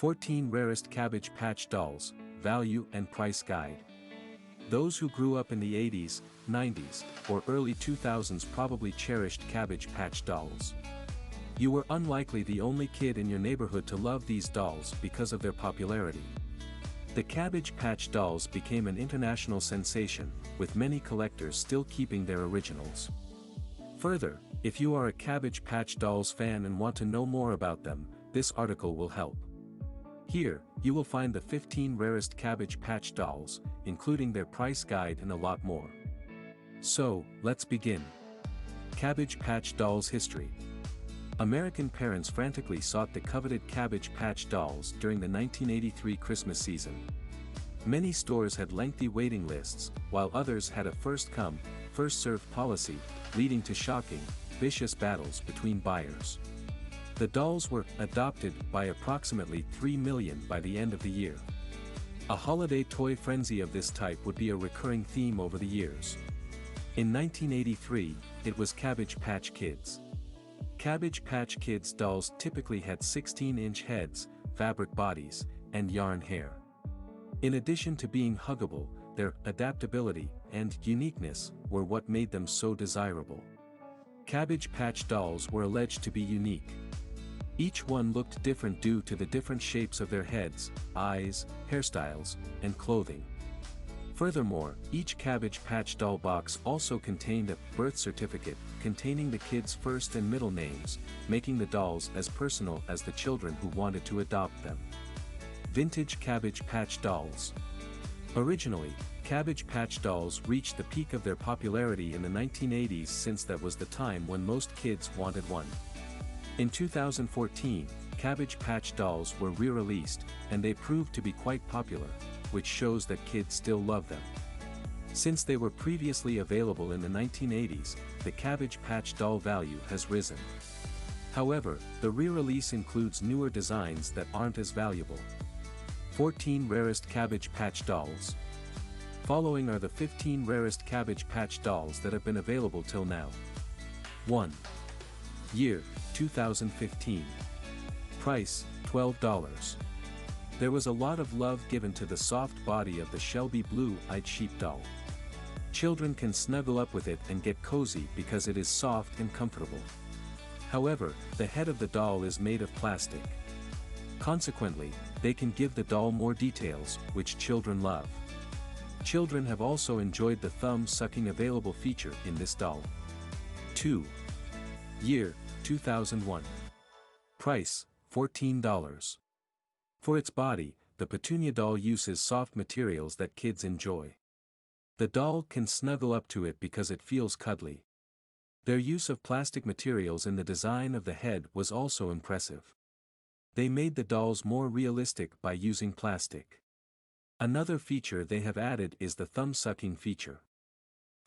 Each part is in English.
14 Rarest Cabbage Patch Dolls, Value and Price Guide. Those who grew up in the 80s, 90s, or early 2000s probably cherished Cabbage Patch dolls. You were unlikely the only kid in your neighborhood to love these dolls because of their popularity. The Cabbage Patch dolls became an international sensation, with many collectors still keeping their originals. Further, if you are a Cabbage Patch Dolls fan and want to know more about them, this article will help. Here, you will find the 15 rarest Cabbage Patch dolls, including their price guide and a lot more. So, let's begin. Cabbage Patch Dolls History. American parents frantically sought the coveted Cabbage Patch dolls during the 1983 Christmas season. Many stores had lengthy waiting lists, while others had a first-come, first-served policy, leading to shocking, vicious battles between buyers. The dolls were adopted by approximately 3 million by the end of the year. A holiday toy frenzy of this type would be a recurring theme over the years. In 1983, it was Cabbage Patch Kids. Cabbage Patch Kids dolls typically had 16-inch heads, fabric bodies, and yarn hair. In addition to being huggable, their adaptability and uniqueness were what made them so desirable. Cabbage Patch dolls were alleged to be unique. Each one looked different due to the different shapes of their heads, eyes, hairstyles, and clothing. Furthermore, each Cabbage Patch doll box also contained a birth certificate containing the kids' first and middle names, making the dolls as personal as the children who wanted to adopt them. Vintage Cabbage Patch Dolls. Originally, Cabbage Patch dolls reached the peak of their popularity in the 1980s since that was the time when most kids wanted one. In 2014, Cabbage Patch dolls were re-released, and they proved to be quite popular, which shows that kids still love them. Since they were previously available in the 1980s, the Cabbage Patch doll value has risen. However, the re-release includes newer designs that aren't as valuable. 14 Rarest Cabbage Patch Dolls. Following are the 15 rarest Cabbage Patch dolls that have been available till now. 1. Year, 2015. Price, $12. There was a lot of love given to the soft body of the Shelby blue-eyed sheep doll. Children can snuggle up with it and get cozy because it is soft and comfortable. However, the head of the doll is made of plastic. Consequently, they can give the doll more details, which children love. Children have also enjoyed the thumb-sucking available feature in this doll. 2. Year, 2001. Price, $14. For its body, the Petunia doll uses soft materials that kids enjoy. The doll can snuggle up to it because it feels cuddly. Their use of plastic materials in the design of the head was also impressive. They made the dolls more realistic by using plastic. Another feature they have added is the thumb-sucking feature.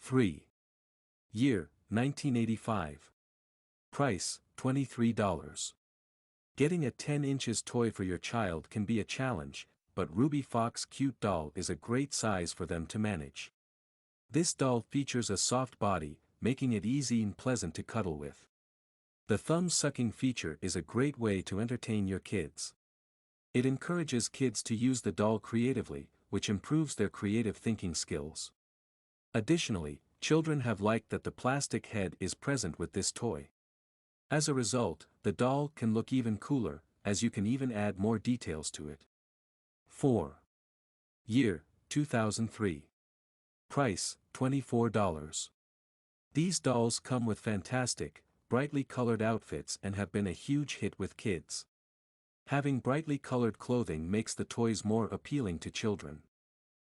3. Year, 1985. Price, $23. Getting a 10 inches toy for your child can be a challenge, but Ruby Fox Cute Doll is a great size for them to manage. This doll features a soft body, making it easy and pleasant to cuddle with. The thumb-sucking feature is a great way to entertain your kids. It encourages kids to use the doll creatively, which improves their creative thinking skills. Additionally, children have liked that the plastic head is present with this toy. As a result, the doll can look even cooler, as you can even add more details to it. 4. Year, 2003. Price, $24. These dolls come with fantastic, brightly colored outfits and have been a huge hit with kids. Having brightly colored clothing makes the toys more appealing to children.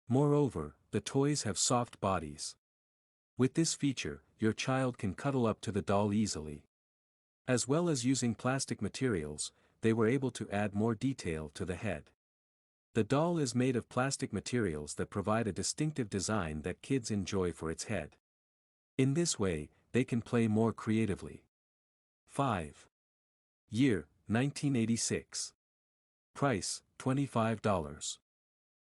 Moreover, the toys have soft bodies. With this feature, your child can cuddle up to the doll easily. As well as using plastic materials, they were able to add more detail to the head. The doll is made of plastic materials that provide a distinctive design that kids enjoy for its head. In this way, they can play more creatively. 5. Year, 1986. Price, $25.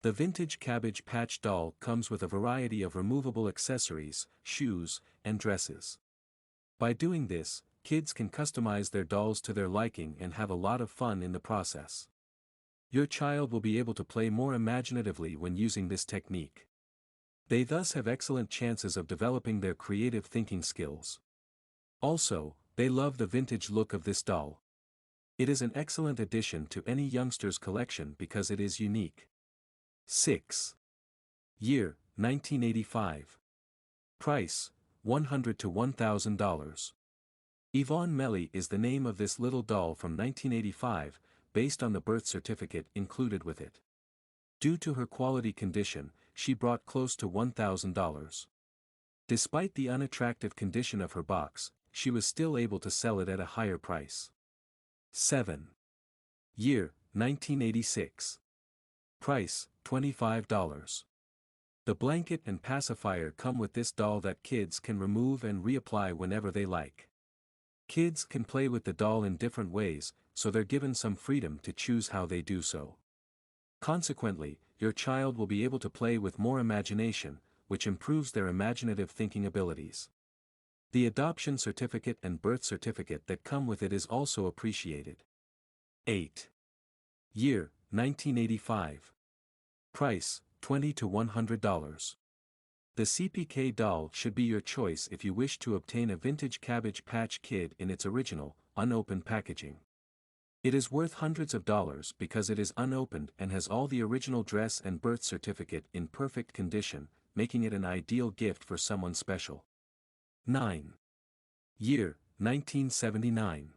The vintage Cabbage Patch doll comes with a variety of removable accessories, shoes, and dresses. By doing this, kids can customize their dolls to their liking and have a lot of fun in the process. Your child will be able to play more imaginatively when using this technique. They thus have excellent chances of developing their creative thinking skills. Also, they love the vintage look of this doll. It is an excellent addition to any youngster's collection because it is unique. 6. Year, 1985. Price, $100 to $1,000. Yvonne Melly is the name of this little doll from 1985, based on the birth certificate included with it. Due to her quality condition, she brought close to $1,000. Despite the unattractive condition of her box, she was still able to sell it at a higher price. 7. Year, 1986. Price, $25. The blanket and pacifier come with this doll that kids can remove and reapply whenever they like. Kids can play with the doll in different ways, so they're given some freedom to choose how they do so. Consequently, your child will be able to play with more imagination, which improves their imaginative thinking abilities. The adoption certificate and birth certificate that come with it is also appreciated. 8. Year, 1985. Price, $20 to $100. The CPK doll should be your choice if you wish to obtain a vintage Cabbage Patch Kid in its original, unopened packaging. It is worth hundreds of dollars because it is unopened and has all the original dress and birth certificate in perfect condition, making it an ideal gift for someone special. 9. Year, 1979.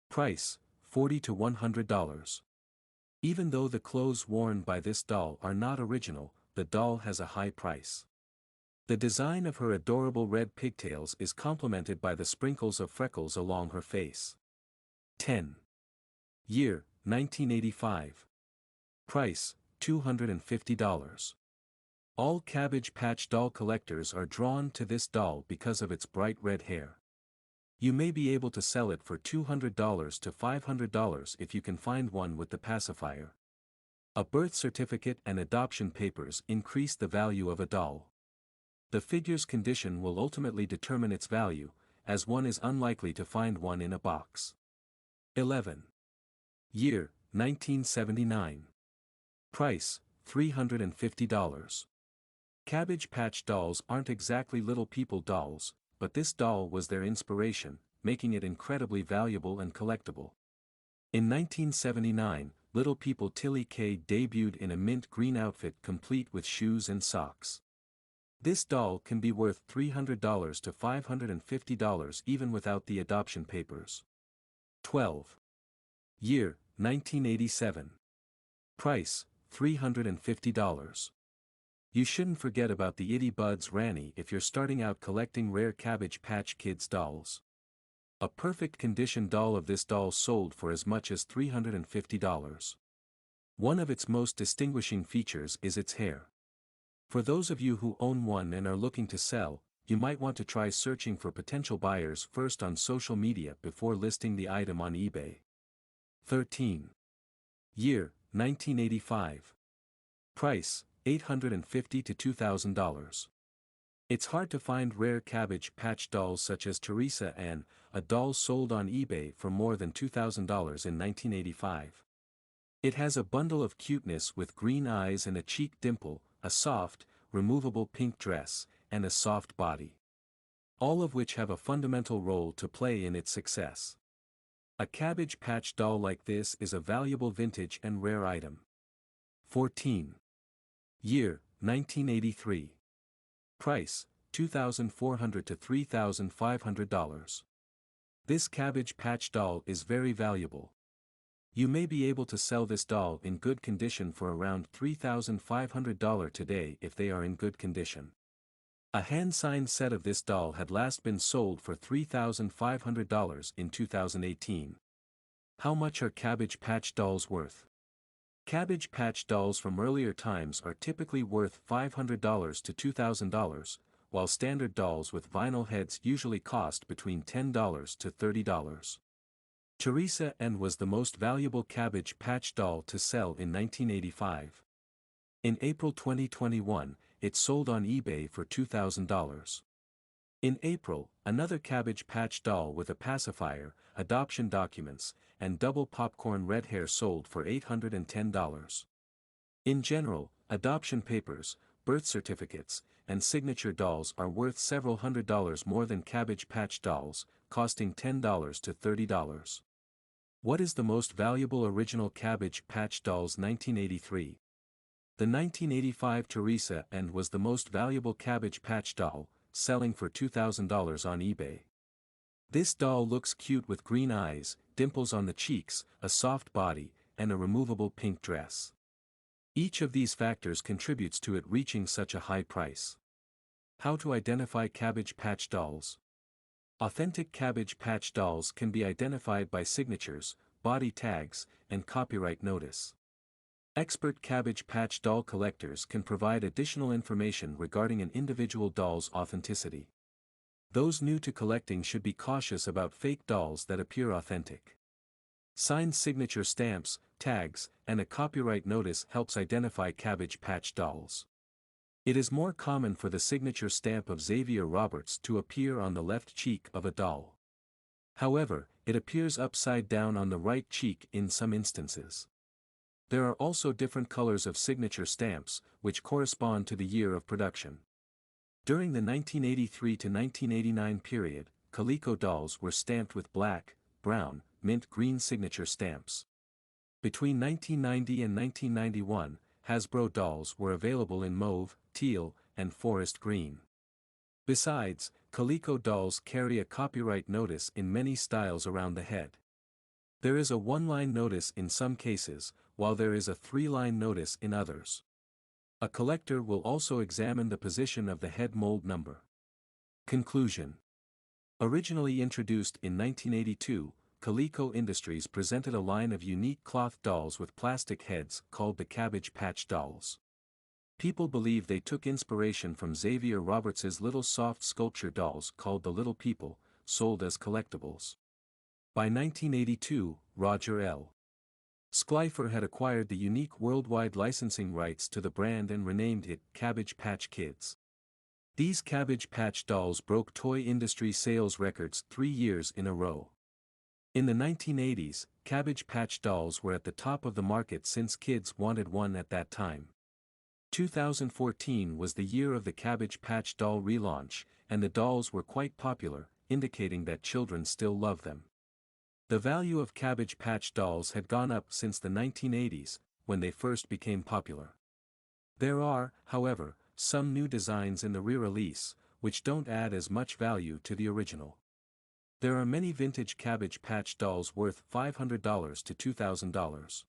Price, $40 to $100. Even though the clothes worn by this doll are not original, the doll has a high price. The design of her adorable red pigtails is complemented by the sprinkles of freckles along her face. 10. Year, 1985. Price, $250. All Cabbage Patch doll collectors are drawn to this doll because of its bright red hair. You may be able to sell it for $200 to $500 if you can find one with the pacifier. A birth certificate and adoption papers increase the value of a doll. The figure's condition will ultimately determine its value, as one is unlikely to find one in a box. 11. Year, 1979. Price, $350. Cabbage Patch dolls aren't exactly little people dolls, but this doll was their inspiration, making it incredibly valuable and collectible. In 1979, Little People Tilly K debuted in a mint green outfit complete with shoes and socks. This doll can be worth $300 to $550 even without the adoption papers. 12. Year, 1987. Price, $350. You shouldn't forget about the Itty Buds Ranny if you're starting out collecting rare Cabbage Patch Kids dolls. A perfect condition doll of this doll sold for as much as $350. One of its most distinguishing features is its hair. For those of you who own one and are looking to sell, you might want to try searching for potential buyers first on social media before listing the item on eBay. 13. Year, 1985. Price, $850 to $2,000. It's hard to find rare Cabbage Patch dolls such as Teresa Ann, a doll sold on eBay for more than $2,000 in 1985. It has a bundle of cuteness with green eyes and a cheek dimple, a soft, removable pink dress, and a soft body. All of which have a fundamental role to play in its success. A Cabbage Patch doll like this is a valuable vintage and rare item. 14. Year, 1983. Price, $2,400 to $3,500. This Cabbage Patch doll is very valuable. You may be able to sell this doll in good condition for around $3,500 today if they are in good condition. A hand-signed set of this doll had last been sold for $3,500 in 2018. How much are Cabbage Patch dolls worth? Cabbage Patch dolls from earlier times are typically worth $500 to $2,000, while standard dolls with vinyl heads usually cost between $10 to $30. Teresa Ann was the most valuable Cabbage Patch doll to sell in 1985. In April 2021, it sold on eBay for $2,000. In April, another Cabbage Patch doll with a pacifier, adoption documents, and double popcorn red hair sold for $810. In general, adoption papers, birth certificates, and signature dolls are worth several $100s more than Cabbage Patch dolls, costing $10 to $30. What is the most valuable original Cabbage Patch dolls? 1983. The 1985 Teresa and was the most valuable Cabbage Patch doll, selling for $2,000 on eBay. This doll looks cute with green eyes, dimples on the cheeks, a soft body, and a removable pink dress. Each of these factors contributes to it reaching such a high price. How to identify Cabbage Patch dolls? Authentic Cabbage Patch dolls can be identified by signatures, body tags, and copyright notice. Expert Cabbage Patch doll collectors can provide additional information regarding an individual doll's authenticity. Those new to collecting should be cautious about fake dolls that appear authentic. Signed signature stamps, tags, and a copyright notice helps identify Cabbage Patch dolls. It is more common for the signature stamp of Xavier Roberts to appear on the left cheek of a doll. However, it appears upside down on the right cheek in some instances. There are also different colors of signature stamps, which correspond to the year of production. During the 1983 to 1989 period, Coleco dolls were stamped with black, brown, mint green signature stamps. Between 1990 and 1991, Hasbro dolls were available in mauve, teal, and forest green. Besides, Coleco dolls carry a copyright notice in many styles around the head. There is a one-line notice in some cases, while there is a three-line notice in others. A collector will also examine the position of the head mold number. Conclusion. Originally introduced in 1982, Coleco Industries presented a line of unique cloth dolls with plastic heads called the Cabbage Patch dolls. People believe they took inspiration from Xavier Roberts's little soft sculpture dolls called the Little People, sold as collectibles. By 1982, Roger L. Schleifer had acquired the unique worldwide licensing rights to the brand and renamed it Cabbage Patch Kids. These Cabbage Patch dolls broke toy industry sales records 3 years in a row. In the 1980s, Cabbage Patch dolls were at the top of the market since kids wanted one at that time. 2014 was the year of the Cabbage Patch doll relaunch, and the dolls were quite popular, indicating that children still love them. The value of Cabbage Patch dolls had gone up since the 1980s, when they first became popular. There are, however, some new designs in the re-release, which don't add as much value to the original. There are many vintage Cabbage Patch dolls worth $500 to $2,000.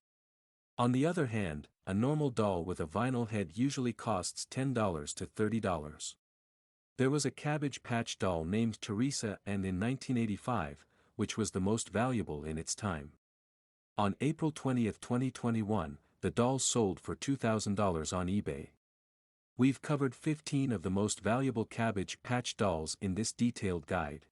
On the other hand, a normal doll with a vinyl head usually costs $10 to $30. There was a Cabbage Patch doll named Teresa and in 1985, which was the most valuable in its time. On April 20, 2021, the doll sold for $2,000 on eBay. We've covered 15 of the most valuable Cabbage Patch dolls in this detailed guide.